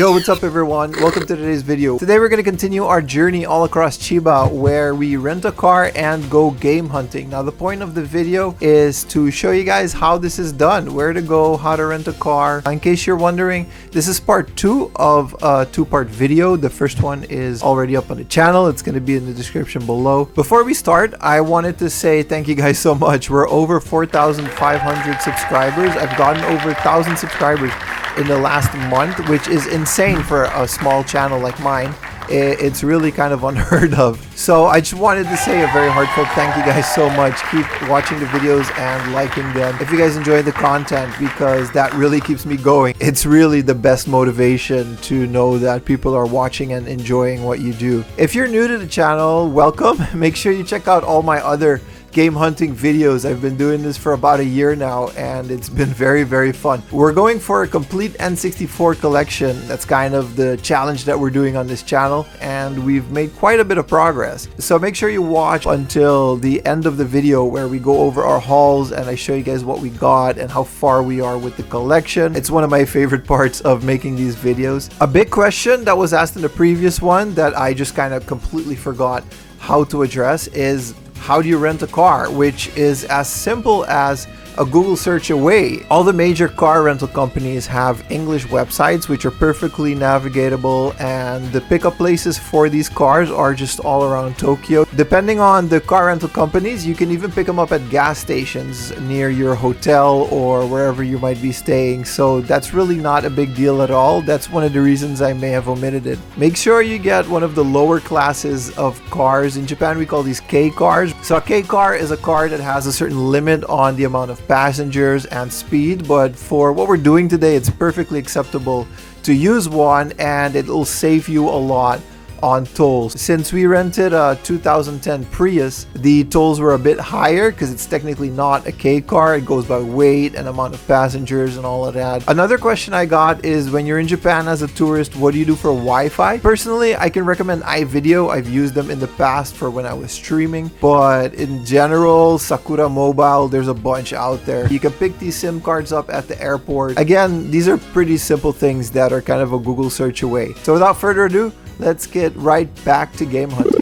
Yo, what's up everyone? Welcome to today's video. Today we're going to continue our journey all across Chiba where we rent a car and go game hunting. Now the point of the video is to show you guys how this is done, where to go, how to rent a car. In case you're wondering, this is part 2 of a 2-part video. The first one is already up on the channel. It's going to be in the description below. Before we start, I wanted to say thank you guys so much. We're over 4,500 subscribers. I've gotten over 1,000 subscribers in the last month, which is insane for a small channel like mine. It's really kind of unheard of. So I just wanted to say a very heartfelt thank you guys so much. Keep watching the videos and liking them if you guys enjoy the content, because that really keeps me going. It's really the best motivation to know that people are watching and enjoying what you do. If you're new to the channel, welcome. Make sure you check out all my other game hunting videos. I've been doing this for about a year now and it's been very fun. We're going for a complete N64 collection. That's kind of the challenge that we're doing on this channel, and we've made quite a bit of progress. So make sure you watch until the end of the video where we go over our hauls and I show you guys what we got and how far we are with the collection. It's one of my favorite parts of making these videos. A big question that was asked in the previous one that I just kind of completely forgot how to address is, how do you rent a car? Which is as simple as a Google search away. All the major car rental companies have English websites which are perfectly navigatable, and the pickup places for these cars are just all around Tokyo. Depending on the car rental companies, you can even pick them up at gas stations near your hotel or wherever you might be staying. So that's really not a big deal at all. That's one of the reasons I may have omitted it. Make sure you get one of the lower classes of cars. In Japan we call these K cars. So a K car is a car that has a certain limit on the amount of passengers and speed, but for what we're doing today it's perfectly acceptable to use one, and it'll save you a lot on tolls. Since we rented a 2010 Prius, the tolls were a bit higher because it's technically not a K car. It goes by weight and amount of passengers and all of that. Another question I got is, when you're in Japan as a tourist, what do you do for Wi-Fi? Personally, I can recommend iVideo. I've used them in the past for when I was streaming, but in general, Sakura Mobile, there's a bunch out there. You can pick these SIM cards up at the airport. Again, these are pretty simple things that are kind of a Google search away. So without further ado, let's get right back to game hunting.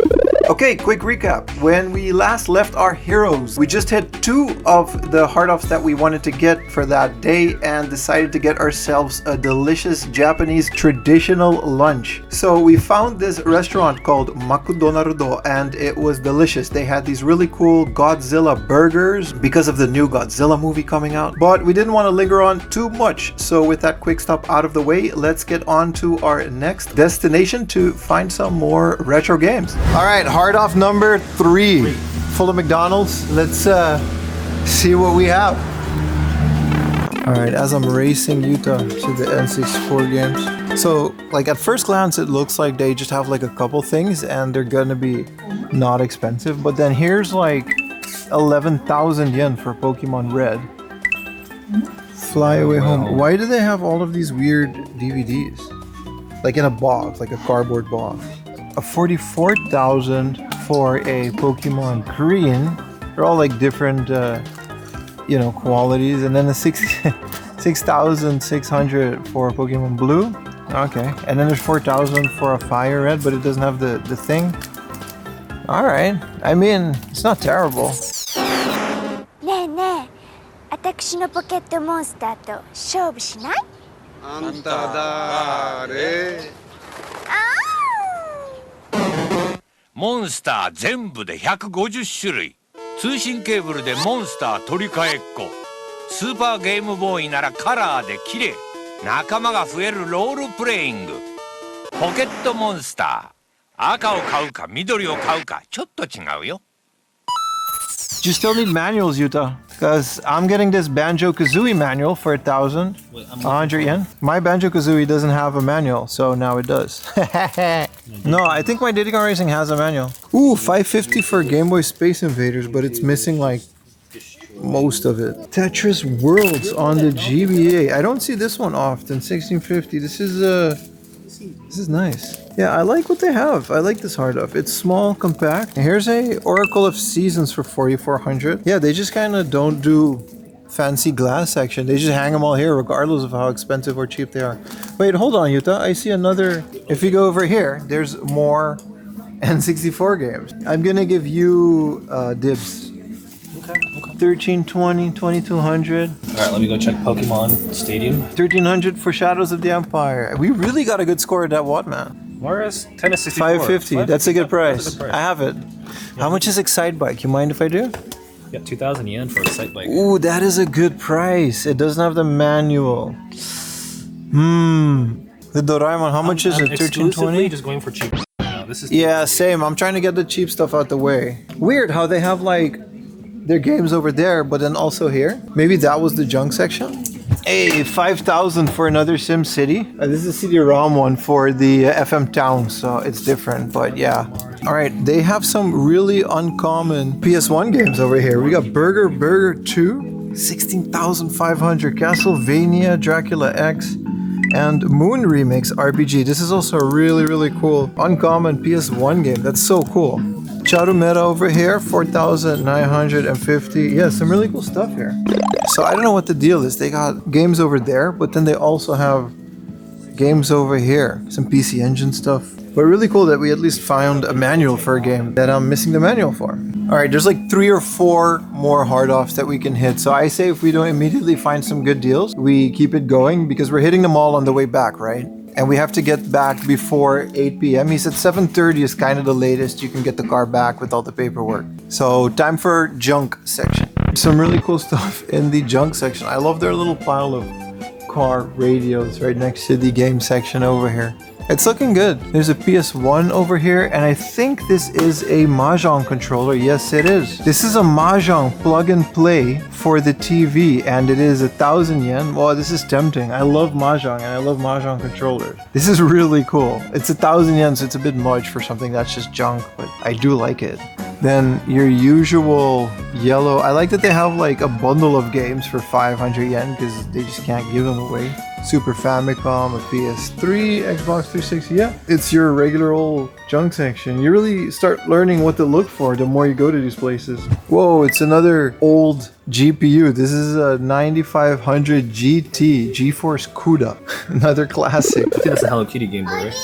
Okay, quick recap. When we last left our heroes, we just hit 2 of the hard offs that we wanted to get for that day and decided to get ourselves a delicious Japanese traditional lunch. So we found this restaurant called McDonald's and it was delicious. They had these really cool Godzilla burgers because of the new Godzilla movie coming out, but we didn't want to linger on too much. So with that quick stop out of the way, let's get on to our next destination to find some more retro games. All right, hard off number 3, full of McDonald's. Let's see what we have. All right, as I'm racing Yuta to the N64 games. So like at first glance, it looks like they just have like a couple things and they're gonna be not expensive. But then here's like 11,000 yen for Pokemon Red. Fly Away Home. Why do they have all of these weird DVDs? Like in a box, like a cardboard box. A 44,000 for a Pokemon Green. They're all like different, qualities. And then the 6,600 for Pokemon Blue. Okay. And then there's 4,000 for a Fire Red, but it doesn't have the thing. All right. I mean, it's not terrible. ねえねえ、私のポケットモンスターと勝負しない？あんただれ？モンスター全部で150種類。通信ケーブルでモンスター取り替えっこ。スーパーゲームボーイならカラーで綺麗。仲間が増えるロールプレイング。ポケットモンスター。赤を買うか緑を買うかちょっと違うよ。You still need manuals, Yuta, because I'm getting this Banjo-Kazooie manual for 1,100 yen. My Banjo-Kazooie doesn't have a manual, so now it does. No, I think my Diddy Kong Racing has a manual. Ooh, 550 for Game Boy Space Invaders, but it's missing like most of it. Tetris Worlds on the GBA. I don't see this one often. 1650. This is nice. Yeah, I like what they have. I like this hard off. It's small, compact. Here's a Oracle of Seasons for 4,400. Yeah, they just kind of don't do fancy glass section. They just hang them all here regardless of how expensive or cheap they are. Wait, hold on, Yuta. I see another. If you go over here, there's more N64 games. I'm gonna give you dibs. Okay. 1320, 2200. Alright, let me go check Pokemon Stadium. 1300 for Shadows of the Empire. We really got a good score at that what, man? RAREST 10 to 64. 550. That's a good price. That's a good price. I have it. How much is Excite Bike? You mind if I do? You got 2,000 yen for a Excite Bike. Ooh, that is a good price. It doesn't have the manual. The Doraemon, how much is it? 1320? Just going for cheap. This is Yeah, same. I'm trying to get the cheap stuff out the way. Weird how they have like their games over there, but then also here. Maybe that was the junk section. Hey, 5,000 for another Sim City. This is a CD-ROM one for the FM Town, so it's different, but yeah. All right, they have some really uncommon PS1 games over here. We got Burger 2, 16,500, Castlevania, Dracula X, and Moon Remix RPG. This is also a really, really cool uncommon PS1 game. That's so cool. Charumeta over here, 4,950. Yeah, some really cool stuff here. So I don't know what the deal is. They got games over there, but then they also have games over here. Some PC Engine stuff. But really cool that we at least found a manual for a game that I'm missing the manual for. Alright, there's like 3 or 4 more hard-offs that we can hit. So I say if we don't immediately find some good deals, we keep it going because we're hitting them all on the way back, right? And we have to get back before 8 p.m. He said 7:30 is kind of the latest you can get the car back with all the paperwork. So time for junk section. Some really cool stuff in the junk section. I love their little pile of car radios right next to the game section over here. It's looking good. There's a PS1 over here, and I think this is a Mahjong controller. Yes, it is. This is a Mahjong plug and play for the TV, and it is 1,000 yen. Well, this is tempting. I love Mahjong, and I love Mahjong controllers. This is really cool. It's 1,000 yen, so it's a bit much for something that's just junk, but I do like it. Then your usual yellow. I like that they have like a bundle of games for 500 yen because they just can't give them away. Super Famicom, a PS3, Xbox 360. Yeah, it's your regular old junk section. You really start learning what to look for the more you go to these places. Whoa, it's another old GPU. This is a 9500 GT GeForce CUDA. Another classic. I think that's a Hello Kitty Game Boy, right?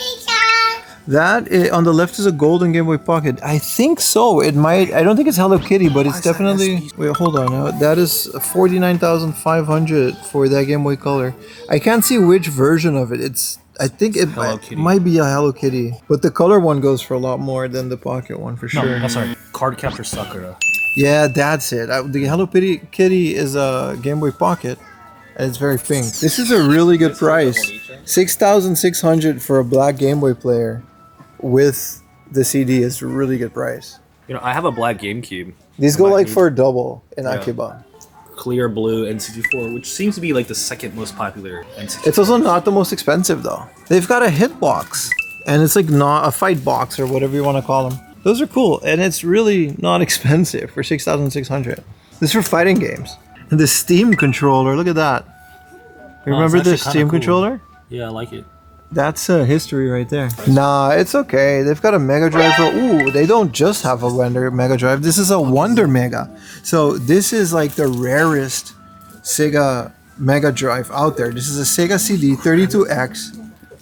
That on the left is a golden Game Boy Pocket. I think so. It might. I don't think it's Hello Kitty, but it's definitely. Wait, hold on. Now that is 49,500 for that Game Boy Color. I can't see which version of it. It's. I think it might be a Hello Kitty, but the color one goes for a lot more than the Pocket one for sure. No, sorry. Card Captor Sakura. Yeah, that's it. The Hello Kitty is a Game Boy Pocket, and it's very pink. This is a really good price. 6,600 for a black Game Boy player. With the CD is a really good price. You know, I have a black GameCube. These go like for a double in Akiba. Clear blue N64, which seems to be like the second most popular N64. It's also not the most expensive though. They've got a hitbox, and it's like not a fight box or whatever you want to call them. Those are cool, and it's really not expensive for 6,600. This is for fighting games. And the Steam controller, look at that. Remember the Steam controller? Yeah, I like it. That's history right there. Nah, it's okay. They've got a Mega Drive. Ooh, they don't just have a Mega Drive. This is a Wonder Mega. So this is like the rarest Sega Mega Drive out there. This is a Sega CD 32X,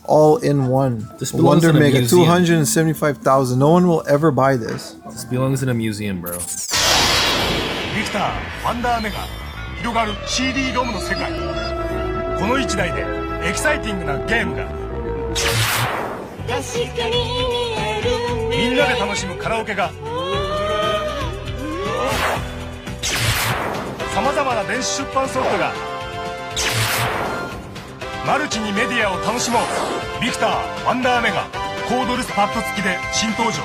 all in one. This belongs Wonder in a Mega, museum. 275,000. No one will ever buy this. This belongs in a museum, bro. Victor, Wonder Mega 広がる CD-ROM の世界この1台でエキサイティングなゲームがみんなで楽しむカラオケがさまざまな電子出版ソフトがマルチにメディアを楽しもうビクターワンダーメガコードレスパッド付きで新登場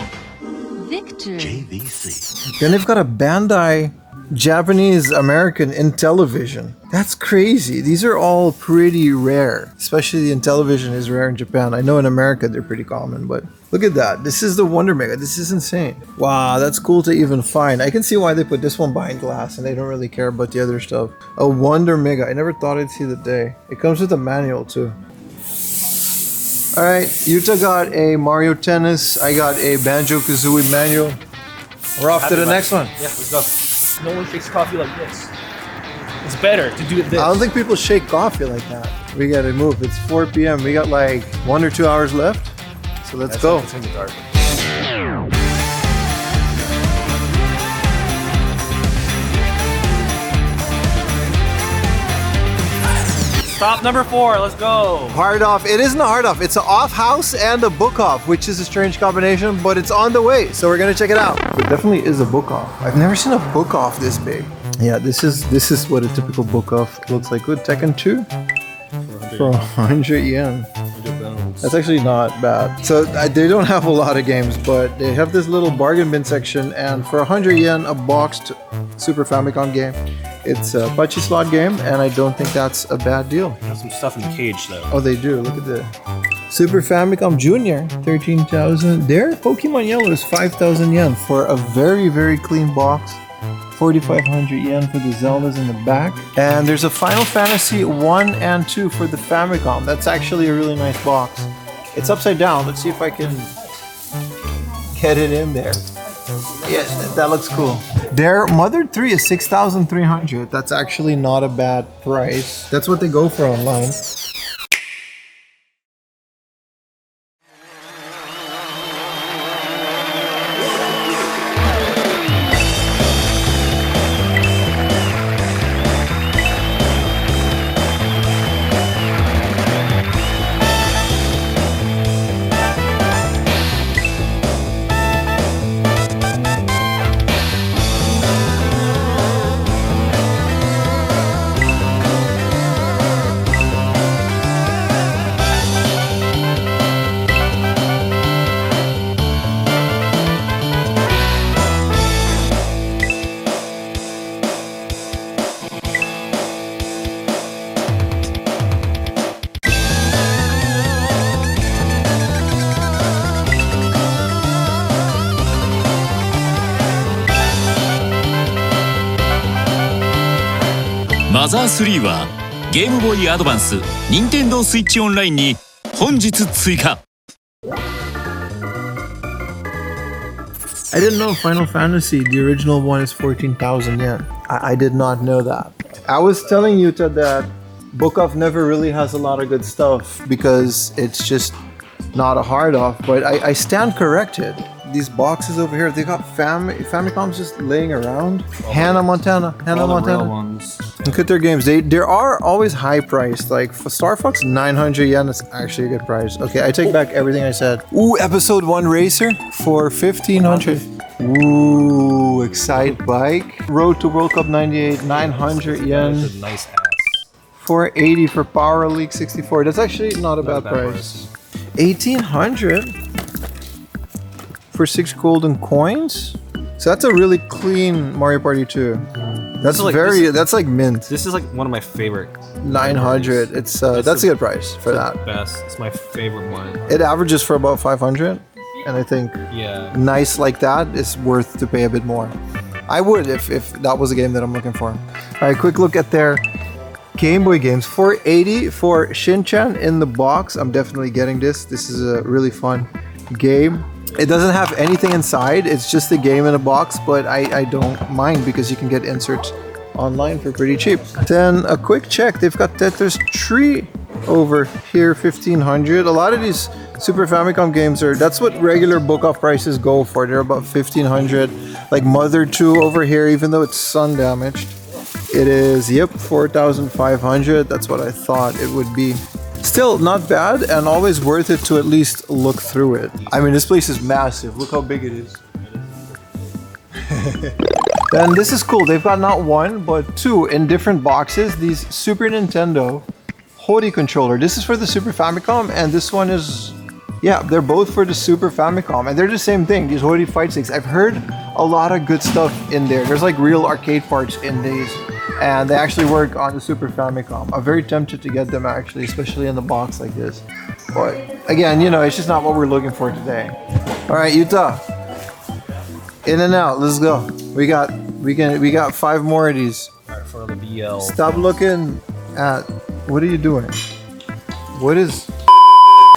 Then they've got a Bandai Japanese American Intellivision. That's crazy. These are all pretty rare. Especially the Intellivision is rare in Japan. I know in America they're pretty common, but look at that. This is the Wonder Mega. This is insane. Wow, that's cool to even find. I can see why they put this one behind glass and they don't really care about the other stuff. A Wonder Mega. I never thought I'd see the day. It comes with a manual too. Alright, Yuta got a Mario Tennis. I got a Banjo-Kazooie manual. We're off to the next one. Yeah, let's go. No one takes coffee like this. It's better to do it this. I don't think people shake coffee like that. We gotta move. It's 4 p.m. We got like 1 or 2 hours left. So let's go. It's gonna be dark. Stop number 4, let's go. Hard off. It isn't a hard off. It's an off house and a book off, which is a strange combination, but it's on the way. So we're gonna check it out. It definitely is a book off. I've never seen a book off this big. Yeah, this is what a typical book off looks like. Good Tekken 2 for 100 yen. That's actually not bad. So they don't have a lot of games, but they have this little bargain bin section, and for 100 yen, a boxed Super Famicom game. It's a Pachi slot game, and I don't think that's a bad deal. Got some stuff in the cage though. Oh, they do. Look at the Super Famicom Junior, 13,000. Their Pokemon Yellow is 5,000 yen for a very, very clean box. 4,500 yen for the Zeldas in the back. And there's a Final Fantasy 1 and 2 for the Famicom. That's actually a really nice box. It's upside down. Let's see if I can get it in there. Yeah, that looks cool. Their Mothered 3 is 6,300. That's actually not a bad price. That's what they go for online.マザー3はゲームボーイアドバンス、任天堂スイッチオンラインに本日追加。I didn't know Final Fantasy, the original one, is 14,000 yen. I did not know that. I was telling Yuta that Book Off never really has a lot of good stuff because it's just not a hard off, but I stand corrected. These boxes over here, they got Famicoms just laying around. Hannah Montana. Look at their games. They are always high priced. Like for Star Fox, 900 yen is actually a good price. Okay, I take back everything I said. Ooh, Episode 1 Racer for 1,500. Ooh, Excite Bike. Road to World Cup 98, 900 yen. That's a nice ass. 480 for Power League 64. That's actually not a bad price. 1,800 for 6 golden coins. So that's a really clean Mario Party 2. That's like, that's like mint. This is like one of my favorite. 900. It's that's a good price for that. Best. It's my favorite one. It averages for about 500, and I think nice like that is worth to pay a bit more. I would if that was a game that I'm looking for. All right, quick look at their Game Boy games. 480 for Shin-Chan in the box. I'm definitely getting this. This is a really fun game. It doesn't have anything inside, it's just a game in a box, but I don't mind because you can get inserts online for pretty cheap. Then a quick check, they've got Tetris Tree over here, 1,500. A lot of these Super Famicom games that's what regular Book Off prices go for. They're about 1,500. Like Mother 2 over here, even though it's sun damaged. It is, yep, 4,500. That's what I thought it would be. Still not bad and always worth it to at least look through it. I mean, this place is massive. Look how big it is. Then this is cool. They've got not one, but 2 in different boxes. These Super Nintendo Hori controller. This is for the Super Famicom, and this one is, yeah, they're both for the Super Famicom, and they're the same thing. These Hori fight sticks. I've heard a lot of good stuff in there. There's like real arcade parts in these. And they actually work on the Super Famicom. I'm very tempted to get them actually, especially in the box like this. But again, you know, it's just not what we're looking for today. All right, Yuta. In and out, let's go. We got 5 more of these. All right, for the BL. Stop looking at, what are you doing? What is,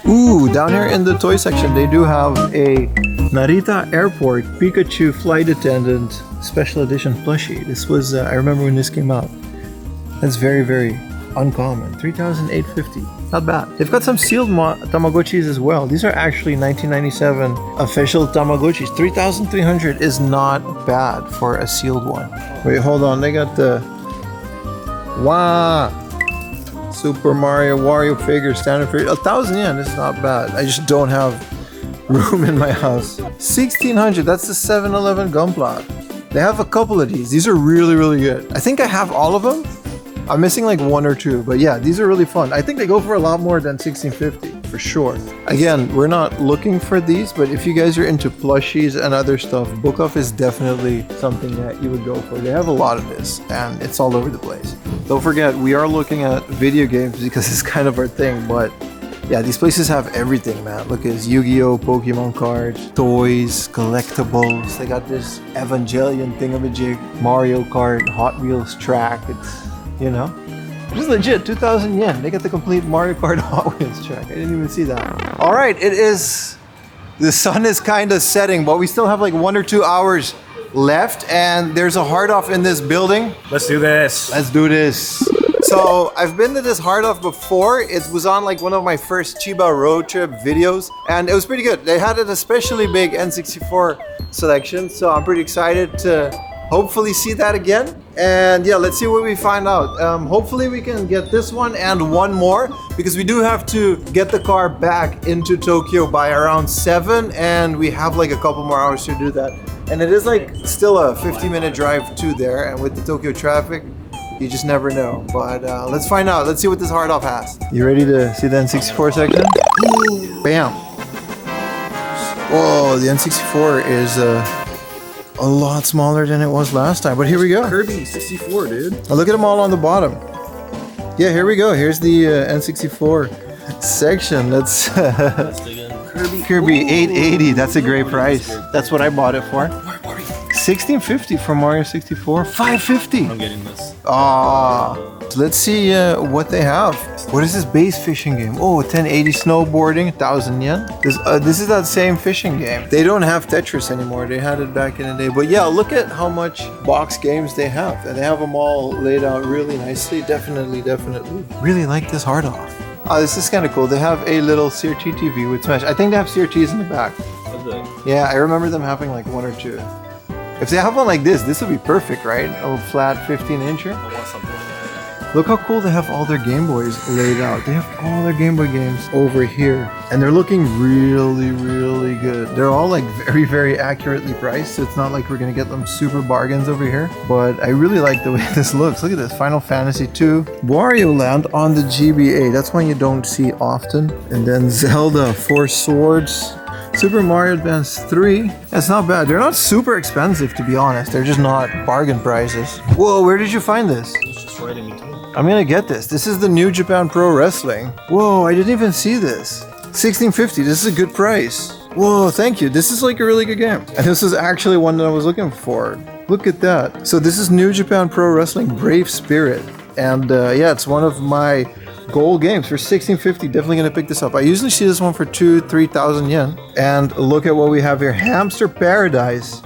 ooh, down here in the toy section, they do have a Narita Airport Pikachu Flight Attendant Special Edition plushie. This was, I remember when this came out. That's very, very uncommon. 3,850. Not bad. They've got some sealed Tamagotchis as well. These are actually 1997 official Tamagotchis. 3,300 is not bad for a sealed one. Wait, hold on. They got the Super Mario Wario figure standard for 1,000 yen. It's not bad. I just don't have room in my house. 1,600. That's the 7-Eleven Gunpla. They have a couple of these. These are really, really good. I think I have all of them. I'm missing like one or two, but yeah, these are really fun. I think they go for a lot more than 1,650 for sure. Again, we're not looking for these, but if you guys are into plushies and other stuff, Book Off is definitely something that you would go for. They have a lot of this and it's all over the place. Don't forget, we are looking at video games because it's kind of our thing, but yeah, these places have everything, man. Look, it's Yu-Gi-Oh, Pokemon cards, toys, collectibles. They got this Evangelion thingamajig, Mario Kart, Hot Wheels track. It's, you know, this is legit, 2,000 yen. They got the complete Mario Kart Hot Wheels track. I didn't even see that. All right, the sun is kind of setting, but we still have like 1 or 2 hours left, and there's a hard off in this building. Let's do this. Let's do this. So I've been to this hard off before. It was on like one of my first Chiba road trip videos, and it was pretty good. They had an especially big N64 selection, so I'm pretty excited to hopefully see that again. And yeah, let's see what we find out. Hopefully we can get this one and one more, because we do have to get the car back into Tokyo by around 7, and we have like a couple more hours to do that. And it is like still a 50-minute drive to there, and with the Tokyo traffic, you just never know. But let's find out. Let's see what this hard off has. You ready to see the N64 section? Bam! Whoa, the N64 is a lot smaller than it was last time, but here we go. Kirby 64, dude. Oh, look at them all on the bottom. Yeah, here we go. Here's the N64 section. Let's Kirby 880. That's a great price. That's what I bought it for. 1650 for Mario 64. 550. I'm getting this. Let's see what they have. What is this base fishing game? Oh, 1080 snowboarding, 1,000 yen. This is that same fishing game. They don't have Tetris anymore. They had it back in the day. But yeah, look at how much box games they have. And they have them all laid out really nicely. Definitely. Really like this hard off. This is kind of cool. They have a little CRT TV with Smash. I think they have CRTs in the back. Yeah, I remember them having like 1 or 2. If they have one like this would be perfect, right? A flat 15-incher. I want something like that. Look how cool they have all their Game Boys laid out. They have all their Game Boy games over here. And they're looking really good. They're all like very accurately priced, so it's not like we're gonna get them super bargains over here. But I really like the way this looks. Look at this, Final Fantasy 2. Wario Land on the GBA. That's one you don't see often. And then Zelda 4 Swords. Super Mario Advance 3. That's not bad. They're not super expensive, to be honest. They're just not bargain prices. Whoa, where did you find this? It's just right in between. I'm gonna get this. This is the New Japan Pro Wrestling. Whoa, I didn't even see this. 1650. This is a good price. Whoa, thank you. This is like a really good game. And this is actually one that I was looking for. Look at that. So this is New Japan Pro Wrestling Brave Spirit. And yeah, it's one of my goal games for 1650. Definitely gonna pick this up. I usually see this one for 2,000-3,000 yen. And look at what we have here. Hamster Paradise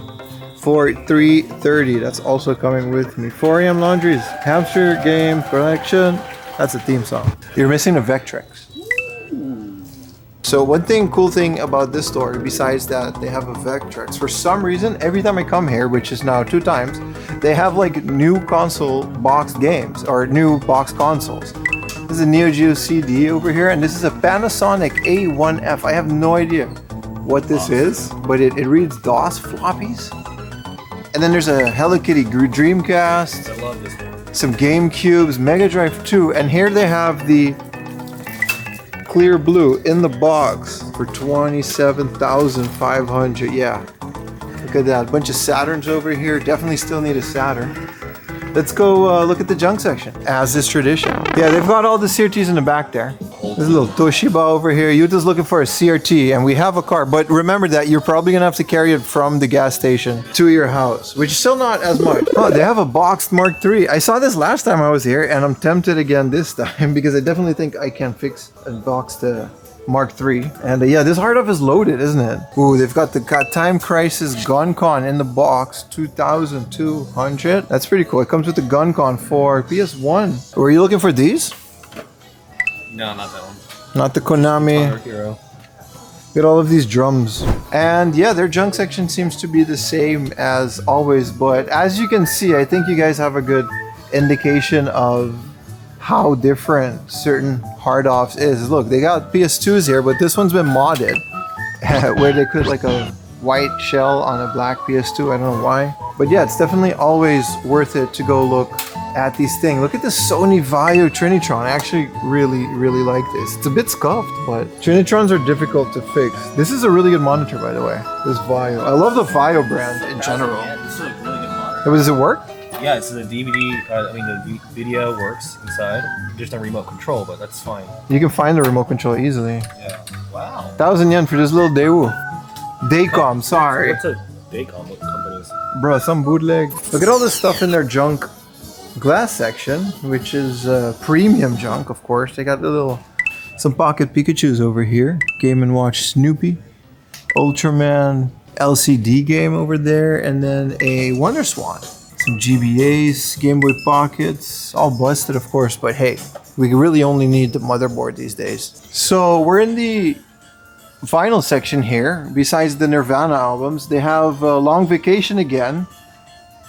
for 330. That's also coming with me. 4 AM Laundries, Hamster Game Collection. That's a theme song. You're missing the Vectrex. So one cool thing about this store, besides that they have a Vectrex, for some reason, every time I come here, which is now 2 times, they have like new console box games or new box consoles. This is a Neo Geo CD over here, and this is a Panasonic A1F. I have no idea what this is, but it reads DOS floppies. And then there's a Hello Kitty Dreamcast. I love this one. Some GameCubes, Mega Drive 2, and here they have the clear blue in the box for 27,500. Yeah, look at that. A bunch of Saturns over here. Definitely still need a Saturn. Let's go look at the junk section, as is tradition. Yeah, they've got all the CRTs in the back there. There's a little Toshiba over here. Yuta's looking for a CRT, and we have a car. But remember that you're probably gonna have to carry it from the gas station to your house, which is still not as much. Oh, they have a boxed Mark III. I saw this last time I was here, and I'm tempted again this time because I definitely think I can fix and box the Mark III. And yeah, this hard off is loaded, isn't it? Ooh, they've got the Time Crisis GunCon in the box, 2,200. That's pretty cool. It comes with the GunCon for PS1. Were you looking for these? No, not that one. Not the Konami. Power Hero. Get all of these drums. And yeah, their junk section seems to be the same as always, but as you can see, I think you guys have a good indication of how different certain hard offs is. Look, they got PS2s here, but this one's been modded where they put like a white shell on a black PS2. I don't know why, but yeah, it's definitely always worth it to go look at these things. Look at the Sony Vaio Trinitron. I actually really like this. It's a bit scuffed, but Trinitrons are difficult to fix. This is a really good monitor, by the way, this Vaio. I love the Vaio brand in general. Yeah, this is a really good monitor. Does it work? Yeah, so the DVD, the video works inside. Just a remote control, but that's fine. You can find the remote control easily. Yeah. Wow. 1,000 yen for this little Daewoo. Daycom, sorry. What's a Daycom companies? Bro, some bootleg. Look at all this stuff in their junk glass section, which is premium junk, of course. They got some pocket Pikachus over here. Game & Watch Snoopy. Ultraman LCD game over there. And then a Wonder Swan. Some GBAs, Game Boy Pockets. All busted, of course, but hey, we really only need the motherboard these days. So we're in the vinyl section here. Besides the Nirvana albums, they have Long Vacation again.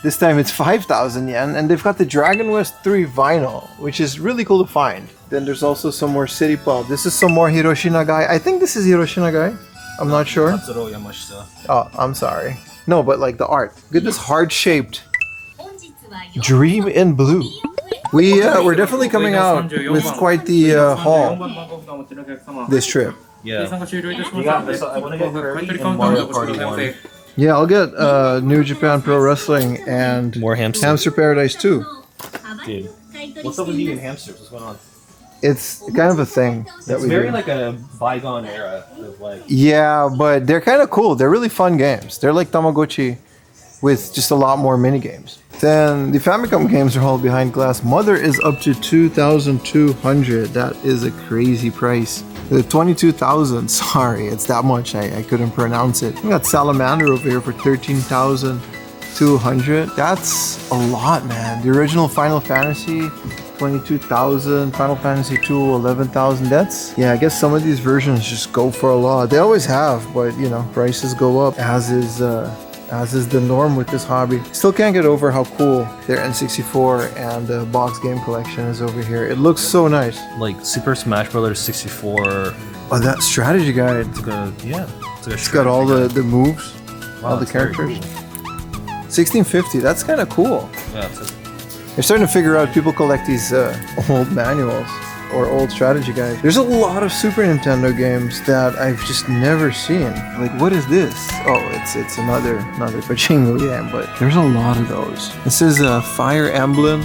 This time it's 5,000 yen, and they've got the Dragon Quest 3 vinyl, which is really cool to find. Then there's also some more City Pop. This is some more Hiroshi Nagai. I think this is Hiroshi Nagai. I'm not sure. Tatsuro Yamashita. Oh, I'm sorry. No, but like the art. Look at this heart-shaped Dream in Blue. We're definitely coming out with quite the haul this trip. Yeah. You got this. I want to get Kirby and Mario Party 1. Yeah, I'll get New Japan Pro Wrestling and More Hamster. Hamster Paradise 2. Dude, what's up with you and hamsters? What's going on? It's kind of a thing that It's we very do. like a bygone era of like. Yeah, but they're kind of cool. They're really fun games. They're like Tamagotchi with just a lot more mini games. Then the Famicom games are all behind glass. Mother is up to 2,200. That is a crazy price. 22,000. Sorry, it's that much. I couldn't pronounce it. We got Salamander over here for 13,200. That's a lot, man. The original Final Fantasy, 22,000. Final Fantasy 2, 11,000. That's, yeah, I guess some of these versions just go for a lot. They always have, but you know, prices go up, as is the norm with this hobby. Still can't get over how cool their N64 and box game collection is over here. It looks so nice. Like Super Smash Bros. 64. Oh, that strategy guide. It's got all the moves, Wow, all the that's very characters. cool. 1650, that's kind of cool. Yeah, They're starting to figure out people collect these old manuals or old strategy guides. There's a lot of Super Nintendo games that I've just never seen. Like, what is this? Oh, it's another pachinko game, but there's a lot of those. This is a Fire Emblem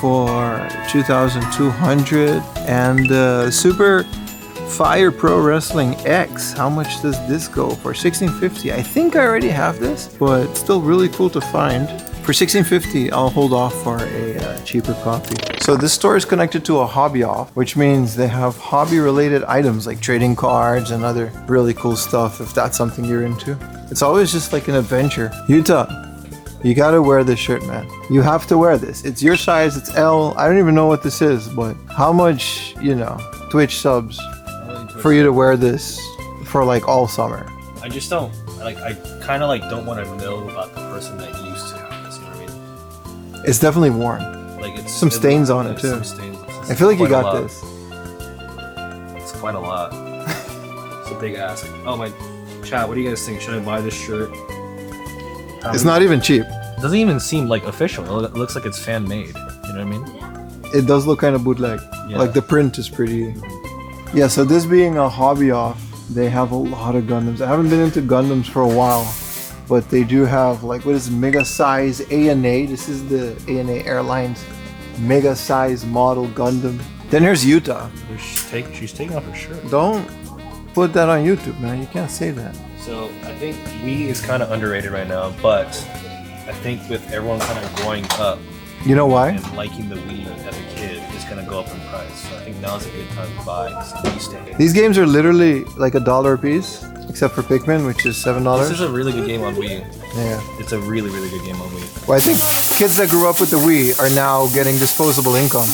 for 2,200 and Super Fire Pro Wrestling X. How much does this go for? 1650. I think I already have this, but it's still really cool to find. For 1650, I'll hold off for a cheaper copy. So this store is connected to a hobby off, which means they have hobby-related items like trading cards and other really cool stuff if that's something you're into. It's always just like an adventure. Yuta, you gotta wear this shirt, man. You have to wear this. It's your size, it's L. I don't even know what this is, but how much, you know, Twitch subs for you to wear this for like all summer? I just don't, like, I kind of like don't want to know about the person that used to. It's definitely worn. Like it's some stains on it too. Some stains. I feel like you got lot. this. It's quite a lot. It's a big ask. Oh my, chat. What do you guys think? Should I buy this shirt? It's not even cheap. It doesn't even seem like official. It looks like it's fan made. You know what I mean? It does look kind of bootleg. Yeah. Like the print is pretty. Yeah. So this being a hobby off, they have a lot of Gundams. I haven't been into Gundams for a while. But they do have, like, what is it, mega size ANA? This is the ANA Airlines mega size model Gundam. Then here's Yuta. She's taking off her shirt. Don't put that on YouTube, man. You can't say that. So I think Wii is kind of underrated right now, but I think with everyone kind of growing up You know why? And liking the Wii as a kid is gonna go up in price. So I think now's a good time to buy some Wii sticks. These games are literally like $1 a piece, except for Pikmin, which is $7. This is a really good game on Wii. Yeah. It's a really, really good game on Wii. Well, I think kids that grew up with the Wii are now getting disposable income.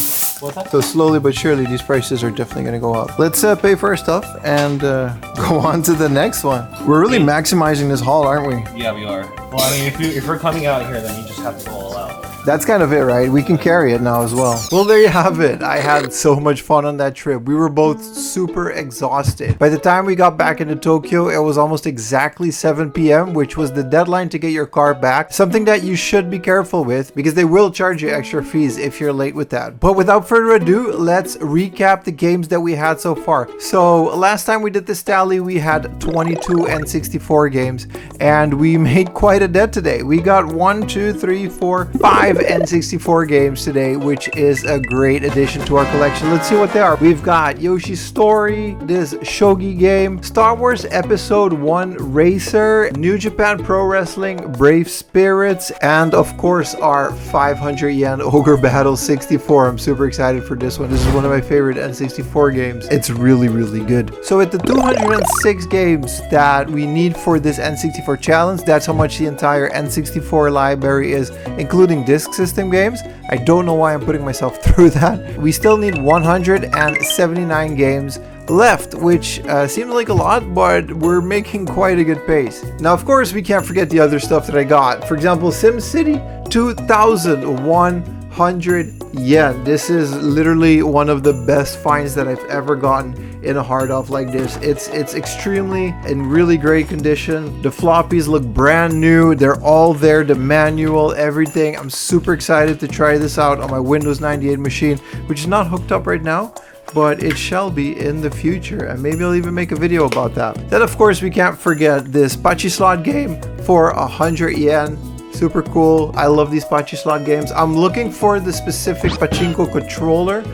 So slowly but surely, these prices are definitely going to go up. Let's pay for our stuff and go on to the next one. We're really maximizing this haul, aren't we? Yeah, we are. Well, I mean, if we're coming out here, then you just have to go all out. That's kind of it, right? We can carry it now as well. Well, there you have it. I had so much fun on that trip. We were both super exhausted. By the time we got back into Tokyo, it was almost exactly 7 p.m., which was the deadline to get your car back. Something that you should be careful with because they will charge you extra fees if you're late with that. But without further ado, let's recap the games that we had so far. So last time we did this tally, we had 22 N64 games, and we made quite a dent today. We got 1, 2, 3, 4, 5 N64 games today, which is a great addition to our collection. Let's see what they are. We've got Yoshi's Story, this shogi game, Star Wars Episode 1 Racer, New Japan Pro Wrestling, Brave Spirits, and of course our 500 yen Ogre Battle 64. I'm super excited for this one. This is one of my favorite N64 games. It's really, really good. So with the 206 games that we need for this N64 challenge, that's how much the entire N64 library is, including disc system games. I don't know why I'm putting myself through that. We still need 179 games left, which seems like a lot, but we're making quite a good pace. Now, of course, we can't forget the other stuff that I got. For example, SimCity 2,100 yen. This is literally one of the best finds that I've ever gotten in a hard off like this. It's extremely in really great condition. The floppies look brand new. They're all there, the manual, everything. I'm super excited to try this out on my Windows 98 machine, which is not hooked up right now, but it shall be in the future, and maybe I'll even make a video about that. Then of course we can't forget this Pachi slot game for 100 yen. Super cool. I love these Pachi slot games. I'm looking for the specific pachinko controller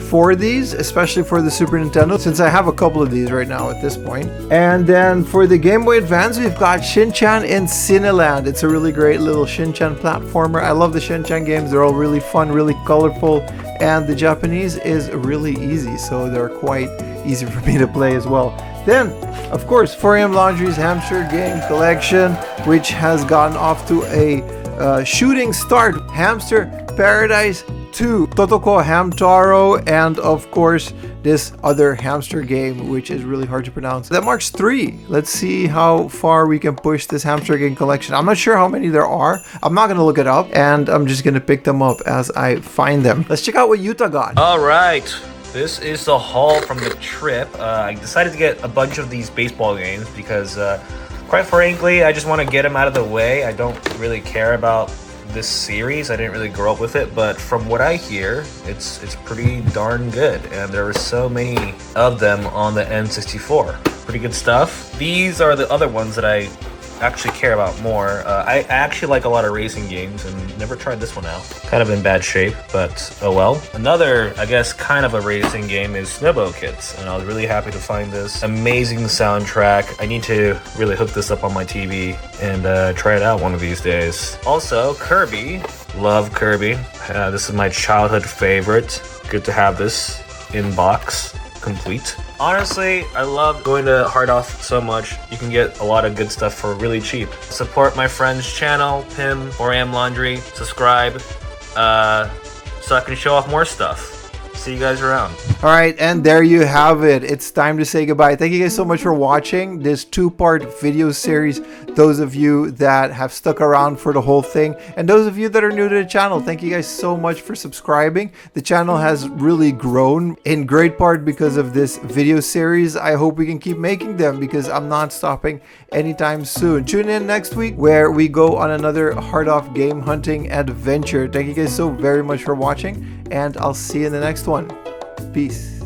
for these, especially for the Super Nintendo, since I have a couple of these right now at this point. And then for the Game Boy Advance, we've got Shin-Chan in Cineland. It's a really great little Shin-Chan platformer. I love the Shin-Chan games. They're all really fun, really colorful, and the Japanese is really easy, so they're quite easy for me to play as well. Then, of course, 4AM Laundry's Hamster Game Collection, which has gotten off to a shooting start. Hamster Paradise 2, Totoko Hamtaro, and of course this other hamster game, which is really hard to pronounce. That marks 3. Let's see how far we can push this hamster game collection. I'm not sure how many there are. I'm not gonna look it up, and I'm just gonna pick them up as I find them. Let's check out what Yuta got. All right. This is the haul from the trip. I decided to get a bunch of these baseball games because, quite frankly, I just want to get them out of the way. I don't really care about this series. I didn't really grow up with it, but from what I hear, it's pretty darn good. And there were so many of them on the N64. Pretty good stuff. These are the other ones that I actually care about more. I actually like a lot of racing games and never tried this one out. Kind of in bad shape, but oh well. Another, I guess, kind of a racing game is Snowboat Kids, and I was really happy to find this. Amazing soundtrack. I need to really hook this up on my TV and try it out one of these days. Also, Kirby. Love Kirby. This is my childhood favorite. Good to have this in box, complete. Honestly, I love going to Hard Off so much. You can get a lot of good stuff for really cheap. Support my friend's channel, Pim, 4AM Laundry. Subscribe, so I can show off more stuff. See you guys around. All right, and there you have it. It's time to say goodbye. Thank you guys so much for watching this 2-part video series. Those of you that have stuck around for the whole thing, and those of you that are new to the channel, thank you guys so much for subscribing. The channel has really grown in great part because of this video series. I hope we can keep making them because I'm not stopping anytime soon. Tune in next week where we go on another Hard Off game hunting adventure. Thank you guys so very much for watching, and I'll see you in the next one. Peace.